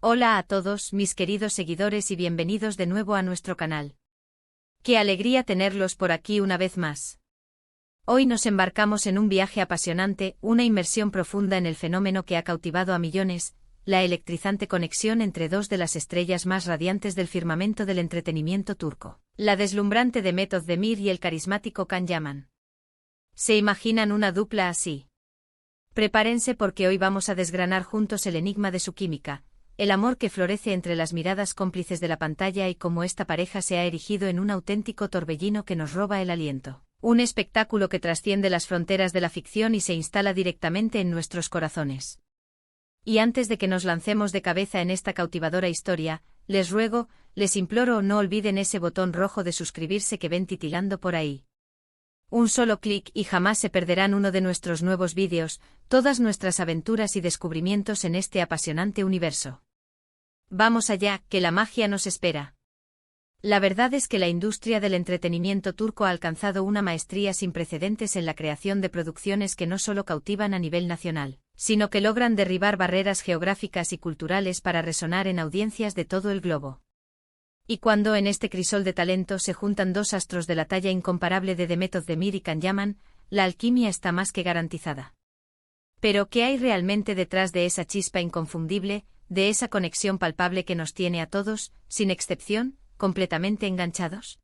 Hola a todos, mis queridos seguidores, y bienvenidos de nuevo a nuestro canal. ¡Qué alegría tenerlos por aquí una vez más! Hoy nos embarcamos en un viaje apasionante, una inmersión profunda en el fenómeno que ha cautivado a millones, la electrizante conexión entre dos de las estrellas más radiantes del firmamento del entretenimiento turco, la deslumbrante Demet Özdemir y el carismático Can Yaman. ¿Se imaginan una dupla así? Prepárense porque hoy vamos a desgranar juntos el enigma de su química, el amor que florece entre las miradas cómplices de la pantalla y cómo esta pareja se ha erigido en un auténtico torbellino que nos roba el aliento. Un espectáculo que trasciende las fronteras de la ficción y se instala directamente en nuestros corazones. Y antes de que nos lancemos de cabeza en esta cautivadora historia, les ruego, les imploro, no olviden ese botón rojo de suscribirse que ven titilando por ahí. Un solo clic y jamás se perderán uno de nuestros nuevos vídeos, todas nuestras aventuras y descubrimientos en este apasionante universo. Vamos allá, que la magia nos espera. La verdad es que la industria del entretenimiento turco ha alcanzado una maestría sin precedentes en la creación de producciones que no solo cautivan a nivel nacional, sino que logran derribar barreras geográficas y culturales para resonar en audiencias de todo el globo. Y cuando en este crisol de talento se juntan dos astros de la talla incomparable de Demet Özdemir y Can Yaman, la alquimia está más que garantizada. Pero ¿qué hay realmente detrás de esa chispa inconfundible, de esa conexión palpable que nos tiene a todos, sin excepción, completamente enganchados?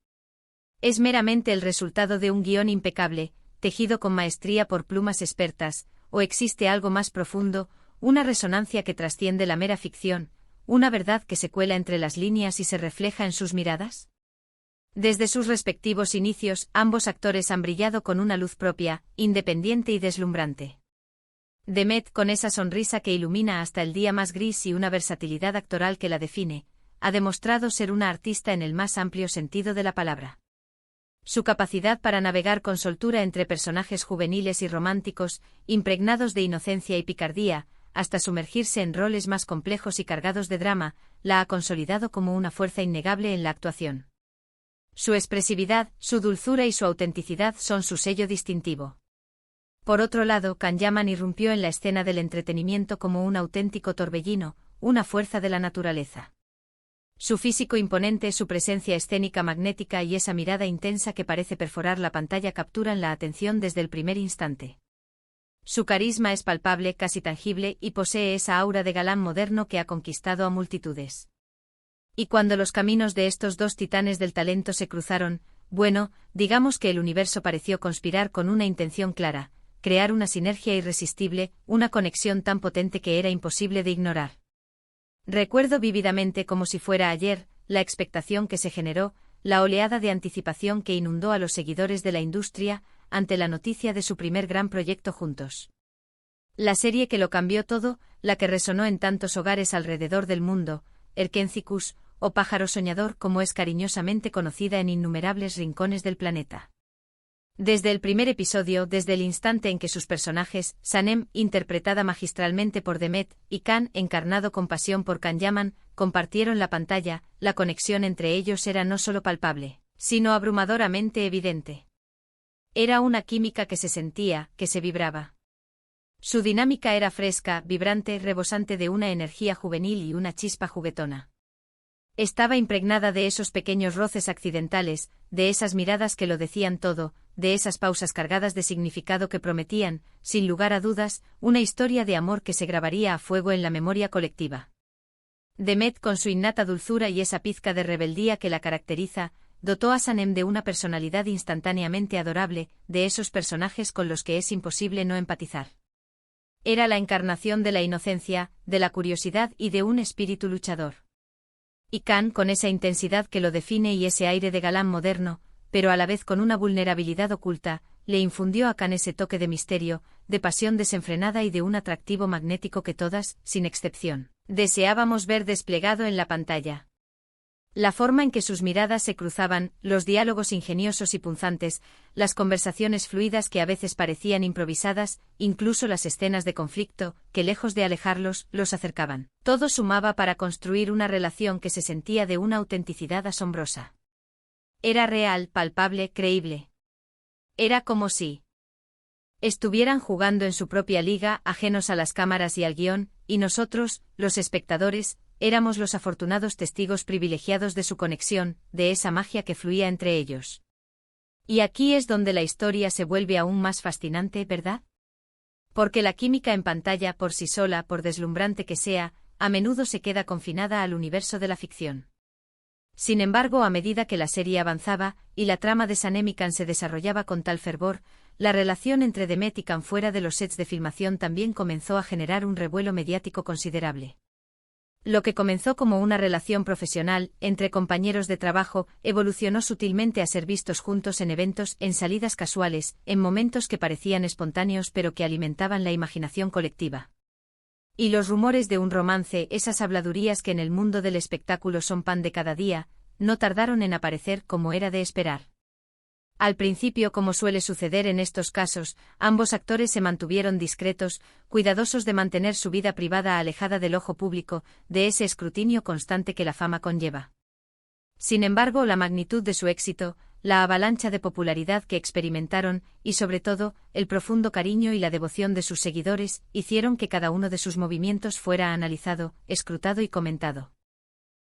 ¿Es meramente el resultado de un guión impecable, tejido con maestría por plumas expertas, o existe algo más profundo, una resonancia que trasciende la mera ficción, una verdad que se cuela entre las líneas y se refleja en sus miradas? Desde sus respectivos inicios, ambos actores han brillado con una luz propia, independiente y deslumbrante. Demet, con esa sonrisa que ilumina hasta el día más gris y una versatilidad actoral que la define, ha demostrado ser una artista en el más amplio sentido de la palabra. Su capacidad para navegar con soltura entre personajes juveniles y románticos, impregnados de inocencia y picardía, hasta sumergirse en roles más complejos y cargados de drama, la ha consolidado como una fuerza innegable en la actuación. Su expresividad, su dulzura y su autenticidad son su sello distintivo. Por otro lado, Can Yaman irrumpió en la escena del entretenimiento como un auténtico torbellino, una fuerza de la naturaleza. Su físico imponente, su presencia escénica magnética y esa mirada intensa que parece perforar la pantalla capturan la atención desde el primer instante. Su carisma es palpable, casi tangible, y posee esa aura de galán moderno que ha conquistado a multitudes. Y cuando los caminos de estos dos titanes del talento se cruzaron, bueno, digamos que el universo pareció conspirar con una intención clara: crear una sinergia irresistible, una conexión tan potente que era imposible de ignorar. Recuerdo vívidamente, como si fuera ayer, la expectación que se generó, la oleada de anticipación que inundó a los seguidores de la industria ante la noticia de su primer gran proyecto juntos. La serie que lo cambió todo, la que resonó en tantos hogares alrededor del mundo, Erkencikus, o Pájaro Soñador, como es cariñosamente conocida en innumerables rincones del planeta. Desde el primer episodio, desde el instante en que sus personajes, Sanem, interpretada magistralmente por Demet, y Can, encarnado con pasión por Can Yaman, compartieron la pantalla, la conexión entre ellos era no solo palpable, sino abrumadoramente evidente. Era una química que se sentía, que se vibraba. Su dinámica era fresca, vibrante, rebosante de una energía juvenil y una chispa juguetona. Estaba impregnada de esos pequeños roces accidentales, de esas miradas que lo decían todo, de esas pausas cargadas de significado que prometían, sin lugar a dudas, una historia de amor que se grabaría a fuego en la memoria colectiva. Demet, con su innata dulzura y esa pizca de rebeldía que la caracteriza, dotó a Sanem de una personalidad instantáneamente adorable, de esos personajes con los que es imposible no empatizar. Era la encarnación de la inocencia, de la curiosidad y de un espíritu luchador. Y Can, con esa intensidad que lo define y ese aire de galán moderno, pero a la vez con una vulnerabilidad oculta, le infundió a Can ese toque de misterio, de pasión desenfrenada y de un atractivo magnético que todas, sin excepción, deseábamos ver desplegado en la pantalla. La forma en que sus miradas se cruzaban, los diálogos ingeniosos y punzantes, las conversaciones fluidas que a veces parecían improvisadas, incluso las escenas de conflicto, que lejos de alejarlos, los acercaban. Todo sumaba para construir una relación que se sentía de una autenticidad asombrosa. Era real, palpable, creíble. Era como si estuvieran jugando en su propia liga, ajenos a las cámaras y al guión, y nosotros, los espectadores, éramos los afortunados testigos privilegiados de su conexión, de esa magia que fluía entre ellos. Y aquí es donde la historia se vuelve aún más fascinante, ¿verdad? Porque la química en pantalla por sí sola, por deslumbrante que sea, a menudo se queda confinada al universo de la ficción. Sin embargo, a medida que la serie avanzaba, y la trama de Sanemikan se desarrollaba con tal fervor, la relación entre Demet y Can fuera de los sets de filmación también comenzó a generar un revuelo mediático considerable. Lo que comenzó como una relación profesional, entre compañeros de trabajo, evolucionó sutilmente a ser vistos juntos en eventos, en salidas casuales, en momentos que parecían espontáneos pero que alimentaban la imaginación colectiva. Y los rumores de un romance, esas habladurías que en el mundo del espectáculo son pan de cada día, no tardaron en aparecer como era de esperar. Al principio, como suele suceder en estos casos, ambos actores se mantuvieron discretos, cuidadosos de mantener su vida privada alejada del ojo público, de ese escrutinio constante que la fama conlleva. Sin embargo, la magnitud de su éxito, la avalancha de popularidad que experimentaron, y sobre todo, el profundo cariño y la devoción de sus seguidores, hicieron que cada uno de sus movimientos fuera analizado, escrutado y comentado.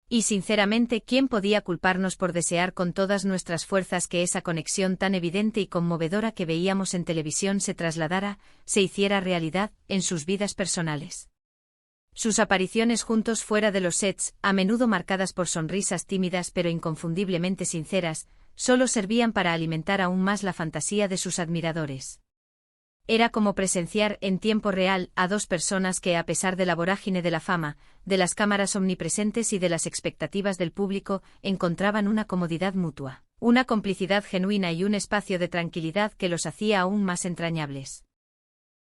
Y sinceramente, ¿quién podía culparnos por desear con todas nuestras fuerzas que esa conexión tan evidente y conmovedora que veíamos en televisión se trasladara, se hiciera realidad, en sus vidas personales? Sus apariciones juntos fuera de los sets, a menudo marcadas por sonrisas tímidas pero inconfundiblemente sinceras, solo servían para alimentar aún más la fantasía de sus admiradores. Era como presenciar en tiempo real a dos personas que, a pesar de la vorágine de la fama, de las cámaras omnipresentes y de las expectativas del público, encontraban una comodidad mutua, una complicidad genuina y un espacio de tranquilidad que los hacía aún más entrañables.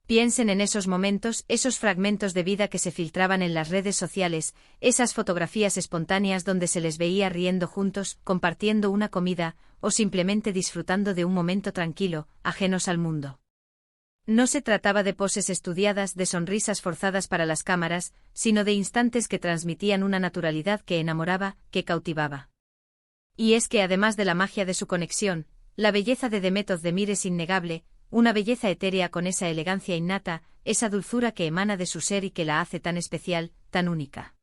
Piensen en esos momentos, esos fragmentos de vida que se filtraban en las redes sociales, esas fotografías espontáneas donde se les veía riendo juntos, compartiendo una comida, o simplemente disfrutando de un momento tranquilo, ajenos al mundo. No se trataba de poses estudiadas, de sonrisas forzadas para las cámaras, sino de instantes que transmitían una naturalidad que enamoraba, que cautivaba. Y es que además de la magia de su conexión, la belleza de Demet Özdemir es innegable, una belleza etérea con esa elegancia innata, esa dulzura que emana de su ser y que la hace tan especial, tan única.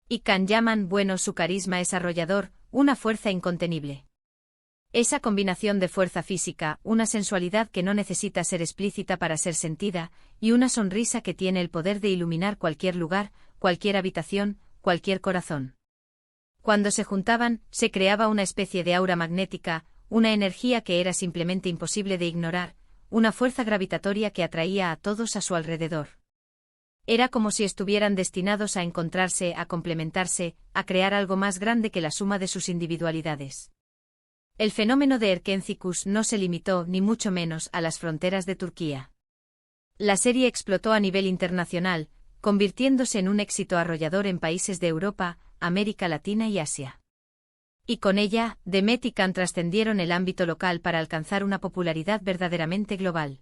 Y Can Yaman, bueno, su carisma es arrollador, una fuerza incontenible. Esa combinación de fuerza física, una sensualidad que no necesita ser explícita para ser sentida, y una sonrisa que tiene el poder de iluminar cualquier lugar, cualquier habitación, cualquier corazón. Cuando se juntaban, se creaba una especie de aura magnética, una energía que era simplemente imposible de ignorar, una fuerza gravitatoria que atraía a todos a su alrededor. Era como si estuvieran destinados a encontrarse, a complementarse, a crear algo más grande que la suma de sus individualidades. El fenómeno de Erkencikus no se limitó, ni mucho menos, a las fronteras de Turquía. La serie explotó a nivel internacional, convirtiéndose en un éxito arrollador en países de Europa, América Latina y Asia. Y con ella, Demet y Can trascendieron el ámbito local para alcanzar una popularidad verdaderamente global.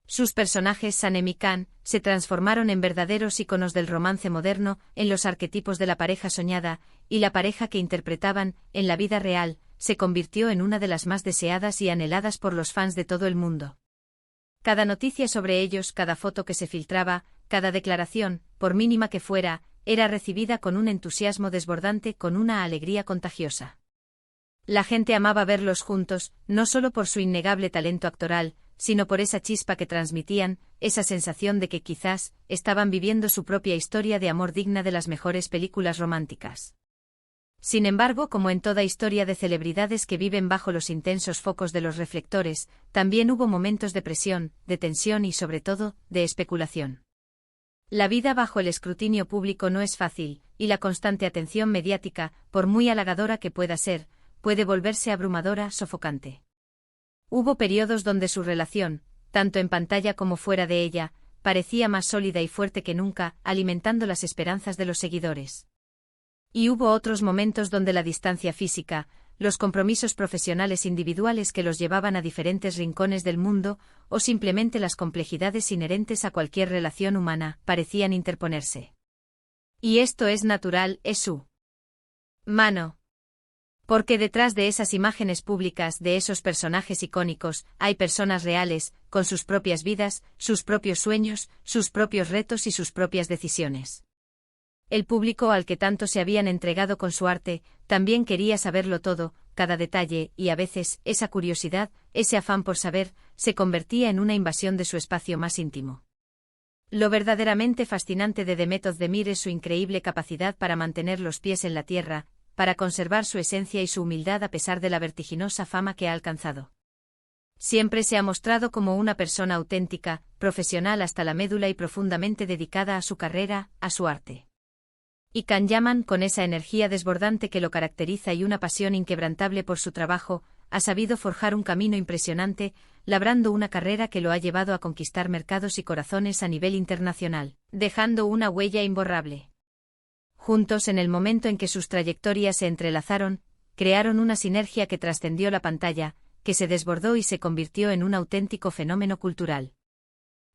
Sus personajes Sanem y Can se transformaron en verdaderos íconos del romance moderno, en los arquetipos de la pareja soñada, y la pareja que interpretaban, en la vida real, se convirtió en una de las más deseadas y anheladas por los fans de todo el mundo. Cada noticia sobre ellos, cada foto que se filtraba, cada declaración, por mínima que fuera, era recibida con un entusiasmo desbordante, con una alegría contagiosa. La gente amaba verlos juntos, no solo por su innegable talento actoral, sino por esa chispa que transmitían, esa sensación de que quizás estaban viviendo su propia historia de amor digna de las mejores películas románticas. Sin embargo, como en toda historia de celebridades que viven bajo los intensos focos de los reflectores, también hubo momentos de presión, de tensión y sobre todo, de especulación. La vida bajo el escrutinio público no es fácil, y la constante atención mediática, por muy halagadora que pueda ser, puede volverse abrumadora, sofocante. Hubo periodos donde su relación, tanto en pantalla como fuera de ella, parecía más sólida y fuerte que nunca, alimentando las esperanzas de los seguidores. Y hubo otros momentos donde la distancia física, los compromisos profesionales individuales que los llevaban a diferentes rincones del mundo, o simplemente las complejidades inherentes a cualquier relación humana, parecían interponerse. Y esto es natural, es su mano. Porque detrás de esas imágenes públicas, de esos personajes icónicos, hay personas reales, con sus propias vidas, sus propios sueños, sus propios retos y sus propias decisiones. El público al que tanto se habían entregado con su arte, también quería saberlo todo, cada detalle, y a veces, esa curiosidad, ese afán por saber, se convertía en una invasión de su espacio más íntimo. Lo verdaderamente fascinante de Demet Özdemir es su increíble capacidad para mantener los pies en la tierra, para conservar su esencia y su humildad a pesar de la vertiginosa fama que ha alcanzado. Siempre se ha mostrado como una persona auténtica, profesional hasta la médula y profundamente dedicada a su carrera, a su arte. Y Can Yaman, con esa energía desbordante que lo caracteriza y una pasión inquebrantable por su trabajo, ha sabido forjar un camino impresionante, labrando una carrera que lo ha llevado a conquistar mercados y corazones a nivel internacional, dejando una huella imborrable. Juntos, en el momento en que sus trayectorias se entrelazaron, crearon una sinergia que trascendió la pantalla, que se desbordó y se convirtió en un auténtico fenómeno cultural.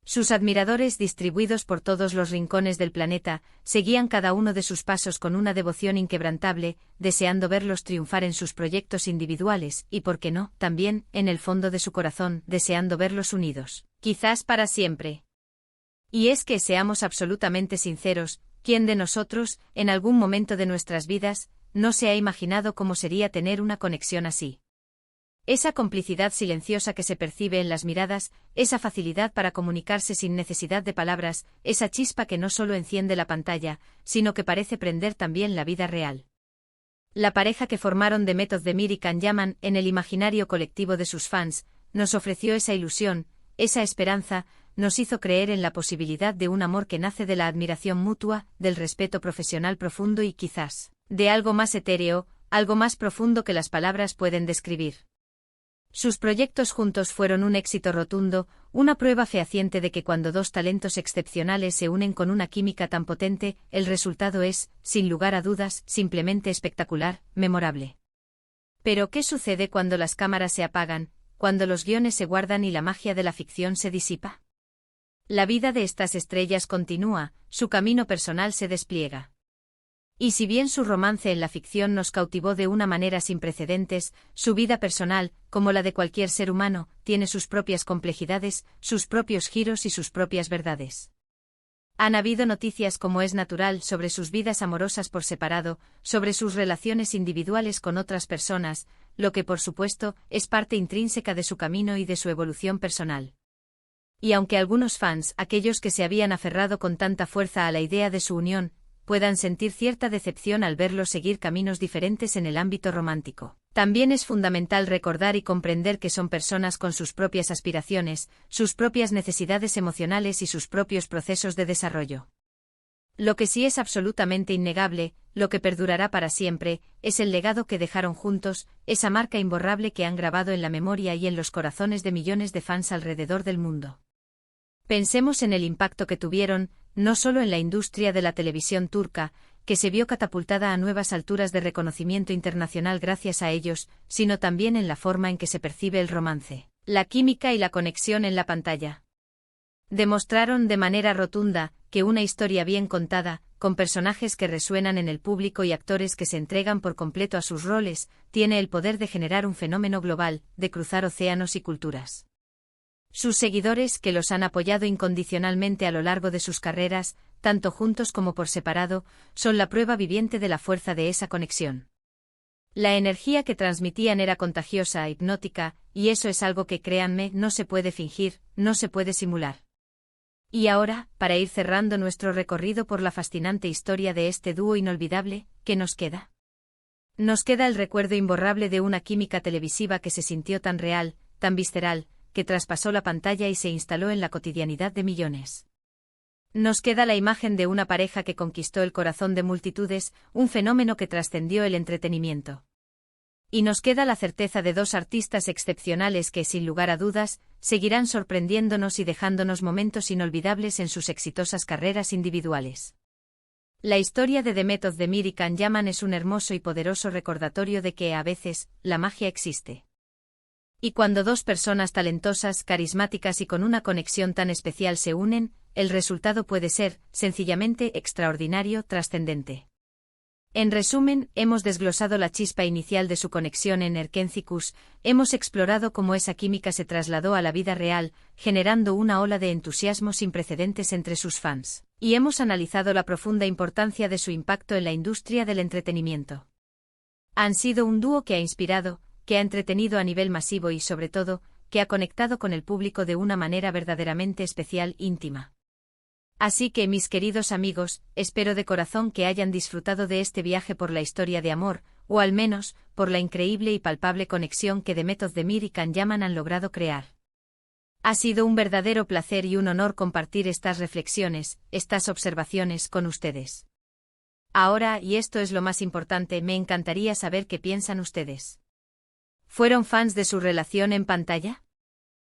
Sus admiradores, distribuidos por todos los rincones del planeta, seguían cada uno de sus pasos con una devoción inquebrantable, deseando verlos triunfar en sus proyectos individuales y, por qué no, también, en el fondo de su corazón, deseando verlos unidos, quizás para siempre. Y es que, seamos absolutamente sinceros, ¿quién de nosotros, en algún momento de nuestras vidas, no se ha imaginado cómo sería tener una conexión así? Esa complicidad silenciosa que se percibe en las miradas, esa facilidad para comunicarse sin necesidad de palabras, esa chispa que no solo enciende la pantalla, sino que parece prender también la vida real. La pareja que formaron Demet Özdemir y Can Yaman en el imaginario colectivo de sus fans, nos ofreció esa ilusión, esa esperanza, nos hizo creer en la posibilidad de un amor que nace de la admiración mutua, del respeto profesional profundo y quizás, de algo más etéreo, algo más profundo que las palabras pueden describir. Sus proyectos juntos fueron un éxito rotundo, una prueba fehaciente de que cuando dos talentos excepcionales se unen con una química tan potente, el resultado es, sin lugar a dudas, simplemente espectacular, memorable. Pero ¿qué sucede cuando las cámaras se apagan, cuando los guiones se guardan y la magia de la ficción se disipa? La vida de estas estrellas continúa, su camino personal se despliega. Y si bien su romance en la ficción nos cautivó de una manera sin precedentes, su vida personal, como la de cualquier ser humano, tiene sus propias complejidades, sus propios giros y sus propias verdades. Han habido noticias, como es natural, sobre sus vidas amorosas por separado, sobre sus relaciones individuales con otras personas, lo que por supuesto es parte intrínseca de su camino y de su evolución personal. Y aunque algunos fans, aquellos que se habían aferrado con tanta fuerza a la idea de su unión, puedan sentir cierta decepción al verlos seguir caminos diferentes en el ámbito romántico, también es fundamental recordar y comprender que son personas con sus propias aspiraciones, sus propias necesidades emocionales y sus propios procesos de desarrollo. Lo que sí es absolutamente innegable, lo que perdurará para siempre, es el legado que dejaron juntos, esa marca imborrable que han grabado en la memoria y en los corazones de millones de fans alrededor del mundo. Pensemos en el impacto que tuvieron, no solo en la industria de la televisión turca, que se vio catapultada a nuevas alturas de reconocimiento internacional gracias a ellos, sino también en la forma en que se percibe el romance, la química y la conexión en la pantalla. Demostraron de manera rotunda que una historia bien contada, con personajes que resuenan en el público y actores que se entregan por completo a sus roles, tiene el poder de generar un fenómeno global, de cruzar océanos y culturas. Sus seguidores, que los han apoyado incondicionalmente a lo largo de sus carreras, tanto juntos como por separado, son la prueba viviente de la fuerza de esa conexión. La energía que transmitían era contagiosa, hipnótica, y eso es algo que, créanme, no se puede fingir, no se puede simular. Y ahora, para ir cerrando nuestro recorrido por la fascinante historia de este dúo inolvidable, ¿qué nos queda? Nos queda el recuerdo imborrable de una química televisiva que se sintió tan real, tan visceral, que traspasó la pantalla y se instaló en la cotidianidad de millones. Nos queda la imagen de una pareja que conquistó el corazón de multitudes, un fenómeno que trascendió el entretenimiento. Y nos queda la certeza de dos artistas excepcionales que, sin lugar a dudas, seguirán sorprendiéndonos y dejándonos momentos inolvidables en sus exitosas carreras individuales. La historia de Demet Özdemir y Can Yaman es un hermoso y poderoso recordatorio de que, a veces, la magia existe. Y cuando dos personas talentosas, carismáticas y con una conexión tan especial se unen, el resultado puede ser, sencillamente, extraordinario, trascendente. En resumen, hemos desglosado la chispa inicial de su conexión en Erkencicus, hemos explorado cómo esa química se trasladó a la vida real, generando una ola de entusiasmo sin precedentes entre sus fans, y hemos analizado la profunda importancia de su impacto en la industria del entretenimiento. Han sido un dúo que ha inspirado, que ha entretenido a nivel masivo y, sobre todo, que ha conectado con el público de una manera verdaderamente especial, íntima. Así que, mis queridos amigos, espero de corazón que hayan disfrutado de este viaje por la historia de amor, o al menos, por la increíble y palpable conexión que Demet Özdemir y Can Yaman han logrado crear. Ha sido un verdadero placer y un honor compartir estas reflexiones, estas observaciones con ustedes. Ahora, y esto es lo más importante, me encantaría saber qué piensan ustedes. ¿Fueron fans de su relación en pantalla?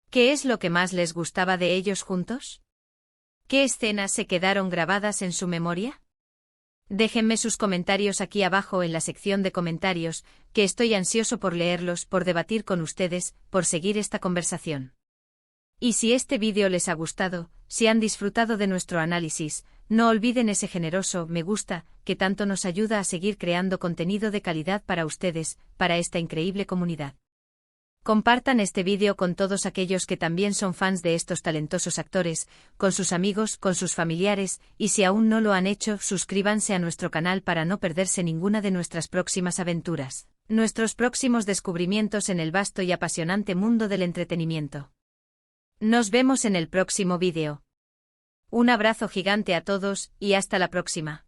¿Qué es lo que más les gustaba de ellos juntos? ¿Qué escenas se quedaron grabadas en su memoria? Déjenme sus comentarios aquí abajo en la sección de comentarios, que estoy ansioso por leerlos, por debatir con ustedes, por seguir esta conversación. Y si este vídeo les ha gustado, si han disfrutado de nuestro análisis, no olviden ese generoso me gusta, que tanto nos ayuda a seguir creando contenido de calidad para ustedes, para esta increíble comunidad. Compartan este vídeo con todos aquellos que también son fans de estos talentosos actores, con sus amigos, con sus familiares, y si aún no lo han hecho, suscríbanse a nuestro canal para no perderse ninguna de nuestras próximas aventuras, nuestros próximos descubrimientos en el vasto y apasionante mundo del entretenimiento. Nos vemos en el próximo vídeo. Un abrazo gigante a todos, y hasta la próxima.